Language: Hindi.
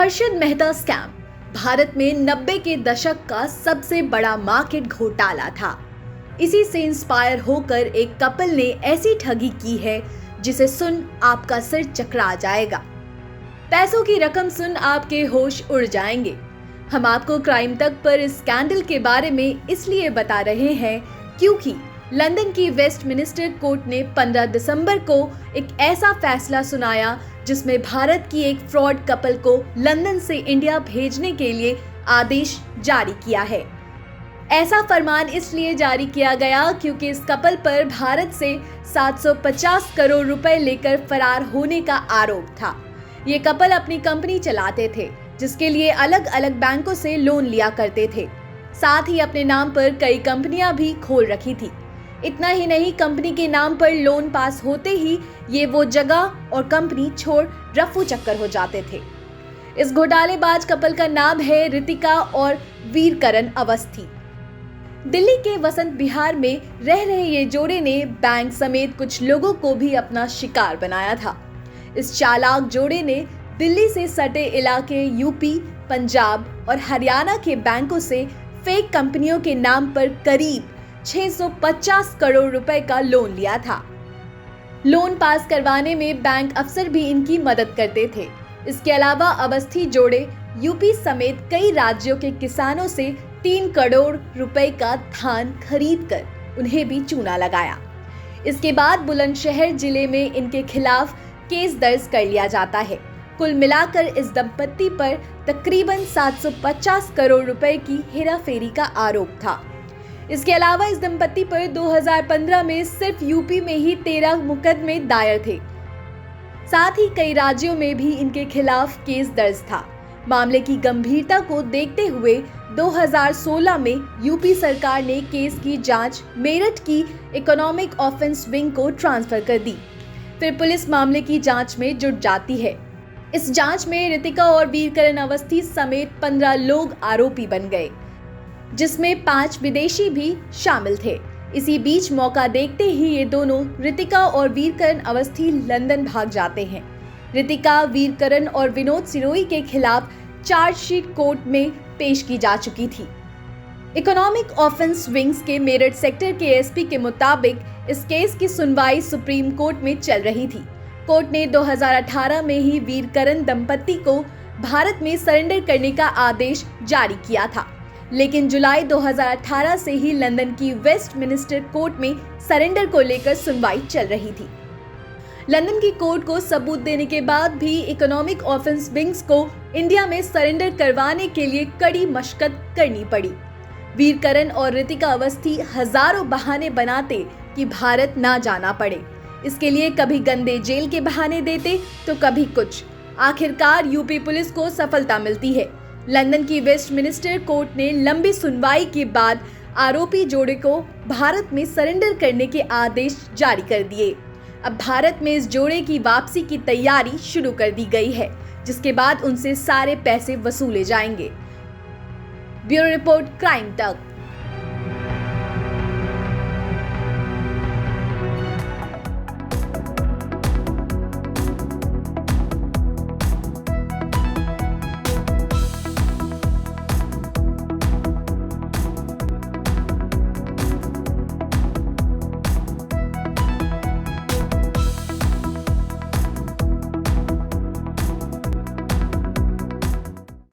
हर्षद मेहता स्कैम भारत में 90 के दशक का सबसे बड़ा मार्केट घोटाला था। इसी से इंस्पायर होकर एक कपल ने ऐसी ठगी की है जिसे सुन आपका सिर चकरा जाएगा। पैसों की रकम सुन आपके होश उड़ जाएंगे। हम आपको क्राइम तक पर इस स्कैंडल के बारे में इसलिए बता रहे हैं क्योंकि लंदन की वेस्टमिनिस्टर कोर्ट ने 15 दिसंबर को एक ऐसा फैसला सुनाया जिसमें भारत की एक फ्रॉड कपल को लंदन से इंडिया भेजने के लिए आदेश जारी किया है। ऐसा फरमान इसलिए जारी किया गया क्योंकि इस कपल पर भारत से 750 करोड़ रुपए लेकर फरार होने का आरोप था। ये कपल अपनी कंपनी चलाते थे जिसके लिए अलग अलग बैंकों से लोन लिया करते थे। साथ ही अपने नाम पर कई कंपनियां भी खोल रखी थी। इतना ही नहीं, कंपनी के नाम पर लोन पास होते ही ये वो जगह और कंपनी छोड़ रफू चक्कर हो जाते थे। इस घोटालेबाज कपल का नाम है रितिका और वीरकरण अवस्थी। दिल्ली के वसंत विहार में रह रहे ये जोड़े ने बैंक समेत कुछ लोगों को भी अपना शिकार बनाया था। इस चालाक जोड़े ने दिल्ली से सटे इलाके यूपी, पंजाब और हरियाणा के बैंकों से फेक कंपनियों के नाम पर करीब 650 करोड़ रुपए का लोन लिया था। लोन पास करवाने में बैंक अफसर भी इनकी मदद करते थे। इसके अलावा अवस्थी जोड़े यूपी समेत कई राज्यों के किसानों से 3 करोड़ रुपए का धान खरीद कर उन्हें भी चूना लगाया। इसके बाद बुलंदशहर जिले में इनके खिलाफ केस दर्ज कर लिया जाता है। कुल मिलाकर इस दंपत्ति पर तकरीबन 750 करोड़ रुपए की हेराफेरी का आरोप था। इसके अलावा इस दंपत्ति पर 2015 में सिर्फ यूपी में ही 13 मुकदमे दायर थे। साथ ही कई राज्यों में भी इनके खिलाफ केस दर्ज था। मामले की गंभीरता को देखते हुए 2016 में यूपी सरकार ने केस की जांच मेरठ की इकोनॉमिक ऑफेंस विंग को ट्रांसफर कर दी। फिर पुलिस मामले की जांच में जुट जाती है। इस जांच में रितिका और वीरकरण अवस्थी समेत 15 लोग आरोपी बन गए, जिसमें 5 विदेशी भी शामिल थे। इसी बीच मौका देखते ही ये दोनों रितिका और वीरकरण अवस्थी लंदन भाग जाते हैं। रितिका, वीरकरण और विनोद सिरोही के खिलाफ चार्जशीट कोर्ट में पेश की जा चुकी थी। इकोनॉमिक ऑफेंस विंग्स के मेरठ सेक्टर के एसपी के मुताबिक इस केस की सुनवाई सुप्रीम कोर्ट में चल रही थी। कोर्ट ने 2018 में ही वीरकरण दंपत्ति को भारत में सरेंडर करने का आदेश जारी किया था, लेकिन जुलाई 2018 से ही लंदन की वेस्टमिनिस्टर कोर्ट में सरेंडर को लेकर सुनवाई चल रही थी। लंदन की कोर्ट को सबूत देने के बाद भी इकोनॉमिक ऑफेंस विंग्स को इंडिया में सरेंडर करवाने के लिए कड़ी मशक्कत करनी पड़ी। वीरकरण और रितिका अवस्थी हजारों बहाने बनाते कि भारत ना जाना पड़े। इसके लिए कभी गंदे जेल के बहाने देते तो कभी कुछ। आखिरकार यूपी पुलिस को सफलता मिलती है। लंदन की वेस्टमिनिस्टर कोर्ट ने लंबी सुनवाई के बाद आरोपी जोड़े को भारत में सरेंडर करने के आदेश जारी कर दिए। अब भारत में इस जोड़े की वापसी की तैयारी शुरू कर दी गई है, जिसके बाद उनसे सारे पैसे वसूले जाएंगे। ब्यूरो रिपोर्ट, क्राइम तक।